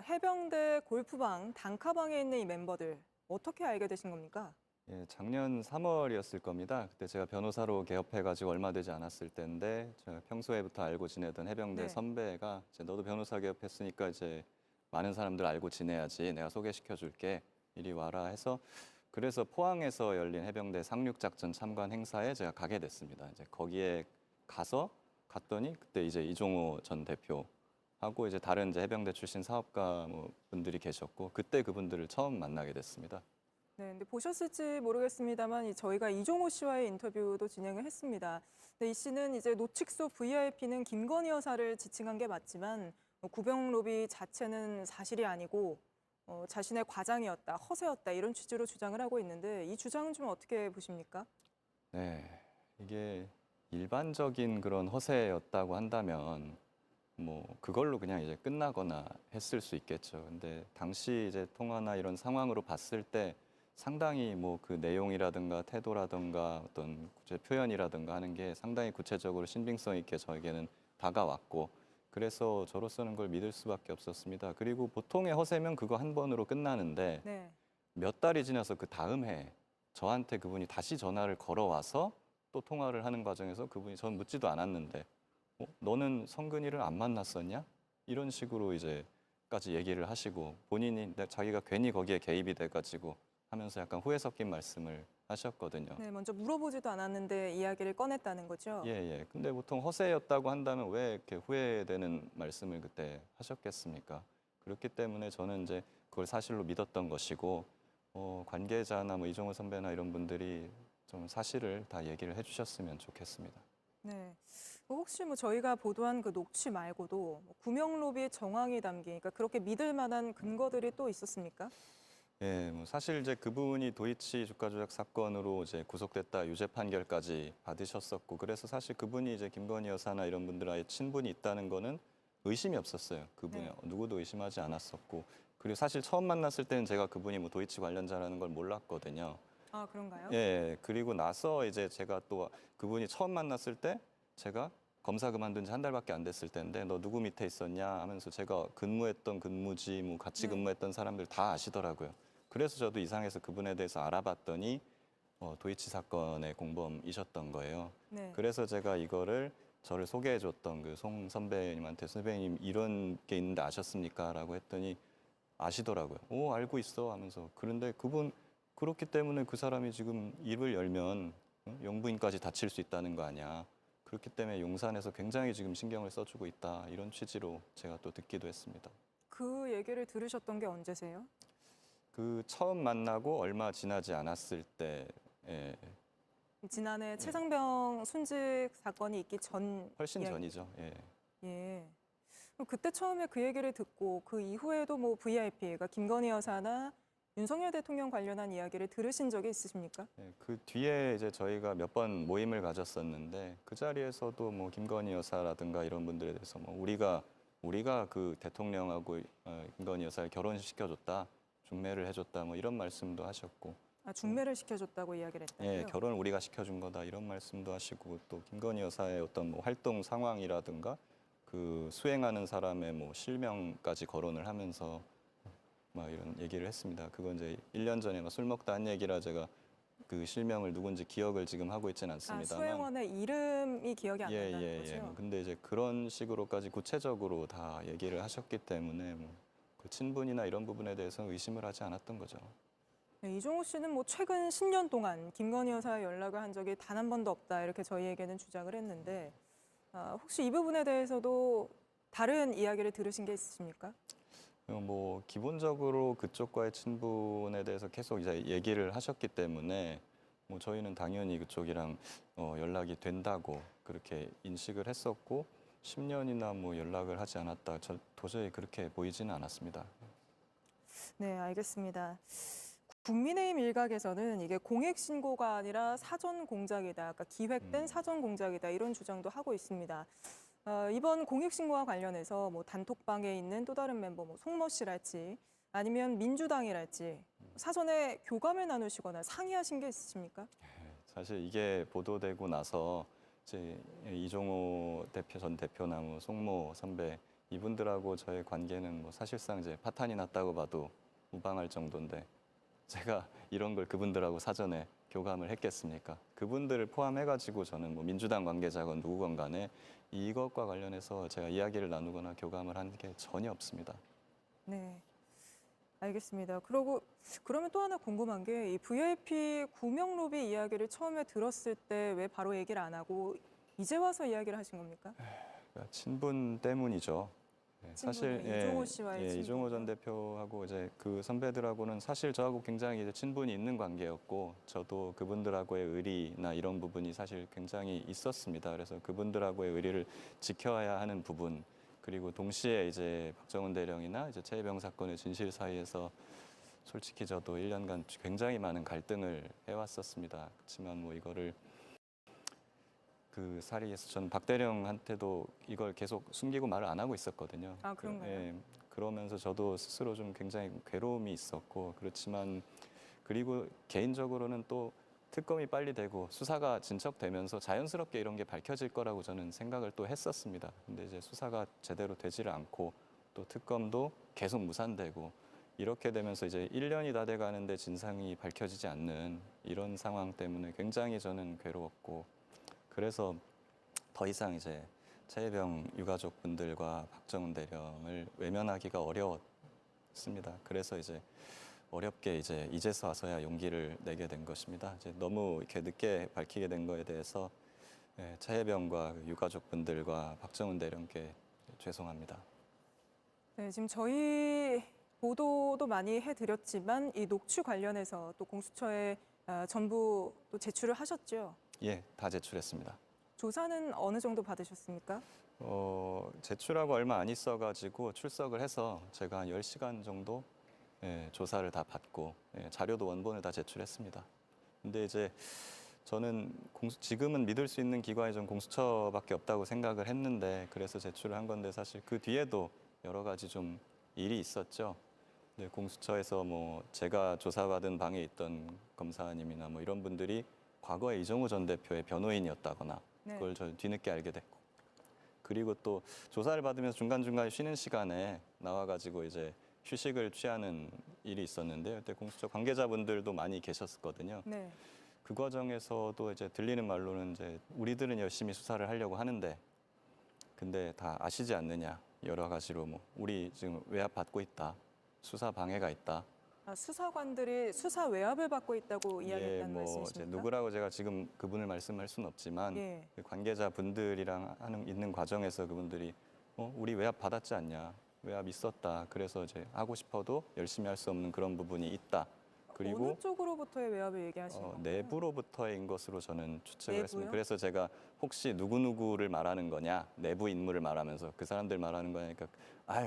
해병대 골프방, 단카방에 있는 이 멤버들 어떻게 알게 되신 겁니까? 예, 작년 3월이었을 겁니다. 그때 제가 변호사로 개업해가지고 얼마 되지 않았을 때인데 제가 평소에부터 알고 지내던 해병대 네. 선배가 이제 너도 변호사 개업했으니까 이제 많은 사람들 알고 지내야지. 내가 소개시켜줄게. 이리 와라 해서 그래서 포항에서 열린 해병대 상륙작전 참관 행사에 제가 가게 됐습니다. 이제 거기에 갔더니 그때 이제 이종호 전 대표하고 이제 다른 이제 해병대 출신 사업가 뭐 분들이 계셨고 그때 그분들을 처음 만나게 됐습니다. 네, 근데 보셨을지 모르겠습니다만 저희가 이종호 씨와의 인터뷰도 진행을 했습니다. 근데 이 씨는 이제 노칙소 VIP는 김건희 여사를 지칭한 게 맞지만 구병 로비 자체는 사실이 아니고 자신의 과장이었다, 허세였다 이런 취지로 주장을 하고 있는데 이 주장은 좀 어떻게 보십니까? 네, 이게 일반적인 그런 허세였다고 한다면 뭐 그걸로 그냥 이제 끝나거나 했을 수 있겠죠. 근데 당시 이제 통화나 이런 상황으로 봤을 때 상당히 뭐 그 내용이라든가 태도라든가 어떤 구체 표현이라든가 하는 게 상당히 구체적으로 신빙성 있게 저에게는 다가왔고 그래서 저로서는 그걸 믿을 수밖에 없었습니다. 그리고 보통의 허세면 그거 한 번으로 끝나는데 네. 몇 달이 지나서 그 다음 해 저한테 그분이 다시 전화를 걸어와서 또 통화를 하는 과정에서 그분이 전 묻지도 않았는데 너는 성근이를 안 만났었냐? 이런 식으로 이제까지 얘기를 하시고 본인이 자기가 괜히 거기에 개입이 돼가지고 하면서 약간 후회 섞인 말씀을 하셨거든요. 네, 먼저 물어보지도 않았는데 이야기를 꺼냈다는 거죠. 예, 예. 근데 보통 허세였다고 한다면 왜 이렇게 후회되는 말씀을 그때 하셨겠습니까? 그렇기 때문에 저는 이제 그걸 사실로 믿었던 것이고 관계자나 뭐 이종호 선배나 이런 분들이 좀 사실을 다 얘기를 해주셨으면 좋겠습니다. 네. 혹시 뭐 저희가 보도한 그 녹취 말고도 구명 로비의 정황이 담긴, 그러니까 그렇게 믿을 만한 근거들이 또 있었습니까? 예, 뭐 사실 이제 그분이 도이치 주가 조작 사건으로 이제 구속됐다 유죄 판결까지 받으셨었고 그래서 사실 그분이 이제 김건희 여사나 이런 분들과의 친분이 있다는 거는 의심이 없었어요. 그분이 네. 누구도 의심하지 않았었고 그리고 사실 처음 만났을 때는 제가 그분이 뭐 도이치 관련자라는 걸 몰랐거든요. 아, 그런가요? 예, 그리고 나서 이제 제가 또 그분이 처음 만났을 때 제가 검사 그만둔 지 한 달밖에 안 됐을 때인데 너 누구 밑에 있었냐 하면서 제가 근무했던 근무지 뭐 같이 네. 근무했던 사람들 다 아시더라고요. 그래서 저도 이상해서 그분에 대해서 알아봤더니 도이치 사건의 공범이셨던 거예요. 네. 그래서 제가 이거를 저를 소개해줬던 그 송 선배님한테 선배님 이런 게 있는데 아셨습니까? 라고 했더니 아시더라고요. 오, 알고 있어 하면서. 그런데 그분 그렇기 때문에 그 사람이 지금 입을 열면 영부인까지 다칠 수 있다는 거 아니야. 그렇기 때문에 용산에서 굉장히 지금 신경을 써주고 있다. 이런 취지로 제가 또 듣기도 했습니다. 그 얘기를 들으셨던 게 언제세요? 그 처음 만나고 얼마 지나지 않았을 때 예, 지난해 최상병 순직 사건이 있기 전 훨씬 이야기. 전이죠. 예. 예. 그럼 그때 처음에 그 얘기를 듣고 그 이후에도 뭐 VIP, 그러니까 김건희 여사나 윤석열 대통령 관련한 이야기를 들으신 적이 있으십니까? 예, 그 뒤에 이제 저희가 몇 번 모임을 가졌었는데 그 자리에서도 뭐 김건희 여사라든가 이런 분들에 대해서 뭐 우리가 그 대통령하고 김건희 여사를 결혼시켜줬다, 중매를 해줬다 뭐 이런 말씀도 하셨고 아, 중매를 시켜줬다고 이야기를 예, 했다고요? 결혼을 우리가 시켜준 거다 이런 말씀도 하시고 또 김건희 여사의 어떤 뭐 활동 상황이라든가 그 수행하는 사람의 뭐 실명까지 거론을 하면서 막 이런 얘기를 했습니다. 그건 이제 1년 전에 막 술 먹다 한 얘기라 제가 그 실명을 누군지 기억을 지금 하고 있지는 아, 않습니다만 수행원의 이름이 기억이 안 예, 난다는 예, 예. 거죠? 뭐 근데 이제 그런 식으로까지 구체적으로 다 얘기를 하셨기 때문에 뭐 그 친분이나 이런 부분에 대해서는 의심을 하지 않았던 거죠. 네, 이종호 씨는 뭐 최근 10년 동안 김건희 여사와 연락을 한 적이 단 한 번도 없다 이렇게 저희에게는 주장을 했는데 혹시 이 부분에 대해서도 다른 이야기를 들으신 게 있으십니까? 뭐 기본적으로 그쪽과의 친분에 대해서 계속 이제 얘기를 하셨기 때문에 뭐 저희는 당연히 그쪽이랑 연락이 된다고 그렇게 인식을 했었고 10년이나 뭐 연락을 하지 않았다. 도저히 그렇게 보이지는 않았습니다. 네, 알겠습니다. 국민의힘 일각에서는 이게 공익 신고가 아니라 사전 공작이다, 그러니까 기획된 사전 공작이다 이런 주장도 하고 있습니다. 이번 공익 신고와 관련해서 뭐 단톡방에 있는 또 다른 멤버, 뭐 송모 씨랄지 아니면 민주당이랄지 사전에 교감을 나누시거나 상의하신 게 있으십니까? 사실 이게 보도되고 나서 이제 이종호 전 대표나 뭐 송모 선배 이분들하고 저의 관계는 뭐 사실상 이제 파탄이 났다고 봐도 무방할 정도인데 제가 이런 걸 그분들하고 사전에 교감을 했겠습니까? 그분들을 포함해가지고 저는 뭐 민주당 관계자건 누구건 간에 이것과 관련해서 제가 이야기를 나누거나 교감을 한 게 전혀 없습니다. 네. 알겠습니다. 그러면 또 하나 궁금한 게 이 VIP 구명 로비 이야기를 처음에 들었을 때 왜 바로 얘기를 안 하고 이제 와서 이야기를 하신 겁니까? 그러니까 친분 때문이죠. 사실 친분은 이종호 씨와의 친분. 이종호 전 대표하고 이제 그 선배들하고는 사실 저하고 굉장히 이제 친분이 있는 관계였고 저도 그분들하고의 의리나 이런 부분이 사실 굉장히 있었습니다. 그래서 그분들하고의 의리를 지켜야 하는 부분 그리고 동시에 이제 박정훈 대령이나 이제 최혜병 사건의 진실 사이에서 솔직히 저도 1년간 굉장히 많은 갈등을 해왔었습니다. 그렇지만 뭐 이거를 그 사리에서 전 박 대령한테도 이걸 계속 숨기고 말을 안 하고 있었거든요. 아, 그런가요? 그러면서 저도 스스로 좀 굉장히 괴로움이 있었고 그렇지만 그리고 개인적으로는 또 특검이 빨리 되고 수사가 진척되면서 자연스럽게 이런 게 밝혀질 거라고 저는 생각을 또 했었습니다. 근데 이제 수사가 제대로 되지를 않고 또 특검도 계속 무산되고 이렇게 되면서 이제 1년이 다 돼 가는데 진상이 밝혀지지 않는 이런 상황 때문에 굉장히 저는 괴로웠고 그래서 더 이상 이제 최혜병 유가족분들과 박정훈 대령을 외면하기가 어려웠습니다. 그래서 이제 어렵게 이제서 와서야 용기를 내게 된 것입니다. 이제 너무 이렇게 늦게 밝히게 된 거에 대해서 최혜병과 유가족분들과 박정훈 대령께 죄송합니다. 네, 지금 저희 보도도 많이 해드렸지만 이 녹취 관련해서 또 공수처에 전부 또 제출을 하셨죠. 예, 다 제출했습니다. 조사는 어느 정도 받으셨습니까? 제출하고 얼마 안 있어가지고 출석을 해서 제가 한 10시간 정도 조사를 다 받고 자료도 원본을 다 제출했습니다. 근데 이제 저는 지금은 믿을 수 있는 기관이 좀 공수처밖에 없다고 생각을 했는데 그래서 제출을 한 건데 사실 그 뒤에도 여러 가지 좀 일이 있었죠. 네, 공수처에서 뭐 제가 조사받은 방에 있던 검사님이나 뭐 이런 분들이 과거에 이종호 전 대표의 변호인이었다거나 네. 그걸 저 뒤늦게 알게 됐고 그리고 또 조사를 받으면서 중간중간에 쉬는 시간에 나와가지고 이제 휴식을 취하는 일이 있었는데요. 그때 공수처 관계자분들도 많이 계셨거든요. 네. 그 과정에서도 이제 들리는 말로는 이제 우리들은 열심히 수사를 하려고 하는데 근데 다 아시지 않느냐 여러 가지로 뭐 우리 지금 외압 받고 있다 수사 방해가 있다. 수사관들이 수사 외압을 받고 있다고 이야기했다는 뭐 이제 말씀이십니까? 누구라고 제가 지금 그분을 말씀할 수는 없지만 예. 그 관계자분들이랑 있는 과정에서 그분들이 우리 외압 받았지 않냐 외압 있었다 그래서 이제 하고 싶어도 열심히 할 수 없는 그런 부분이 있다. 그리고 어느 쪽으로부터의 외압을 얘기하시는 건가요? 내부로부터인 것으로 저는 추측을 내부요? 했습니다. 그래서 제가 혹시 누구누구를 말하는 거냐, 내부 인물을 말하면서 그 사람들 말하는 거니까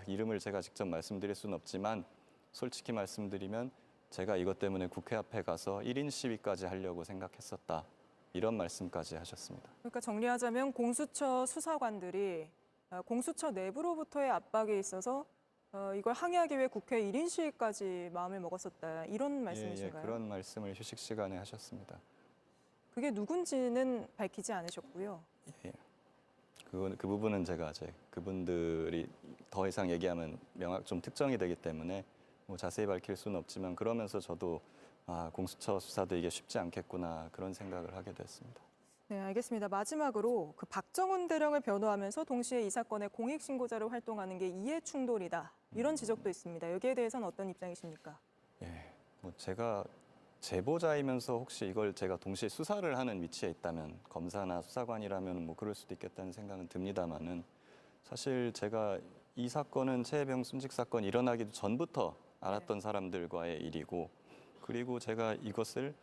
이름을 제가 직접 말씀드릴 수는 없지만 솔직히 말씀드리면 제가 이것 때문에 국회 앞에 가서 1인 시위까지 하려고 생각했었다. 이런 말씀까지 하셨습니다. 그러니까 정리하자면 공수처 수사관들이 공수처 내부로부터의 압박이 있어서 이걸 항의하기 위해 국회 1인 시위까지 마음을 먹었었다. 이런 말씀이신가요? 그런 말씀을 휴식 시간에 하셨습니다. 그게 누군지는 밝히지 않으셨고요. 예. 그 부분은 제가 이제 그분들이 더 이상 얘기하면 좀 특정이 되기 때문에 뭐 자세히 밝힐 수는 없지만 그러면서 저도 공수처 수사도 이게 쉽지 않겠구나 그런 생각을 하게 됐습니다. 네, 알겠습니다. 마지막으로 그 박정훈 대령을 변호하면서 동시에 이 사건의 공익신고자로 활동하는 게 이해 충돌이다. 이런 지적도 있습니다. 여기에 대해서는 어떤 입장이십니까? 뭐 제가 제보자이면서 혹시 이걸 제가 동시에 수사를 하는 위치에 있다면 검사나 수사관이라면 뭐 그럴 수도 있겠다는 생각은 듭니다만은 사실 제가 이 사건은 최혜병 순직 사건 일어나기도 전부터 알았던 사람들과의 일이고 그리고 제가 이것을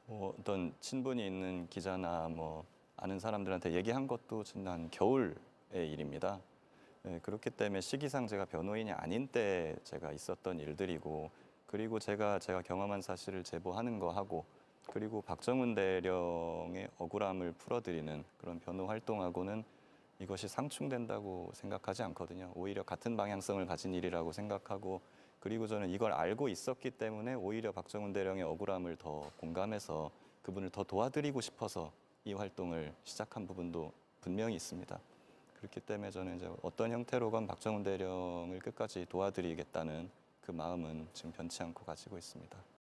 어떤 친분이 있는 기자나 뭐 아는 사람들한테 얘기한 것도 지난 겨울의 일입니다. 그렇기 때문에 시기상 제가 변호인이 아닌 때 제가 있었던 일들이고 그리고 제가 경험한 사실을 제보하는 거 하고 그리고 박정훈 대령의 억울함을 풀어드리는 그런 변호 활동하고는 이것이 상충된다고 생각하지 않거든요. 오히려 같은 방향성을 가진 일이라고 생각하고 그리고 저는 이걸 알고 있었기 때문에 오히려 박정훈 대령의 억울함을 더 공감해서 그분을 더 도와드리고 싶어서 이 활동을 시작한 부분도 분명히 있습니다. 그렇기 때문에 저는 이제 어떤 형태로건 박정훈 대령을 끝까지 도와드리겠다는 그 마음은 지금 변치 않고 가지고 있습니다.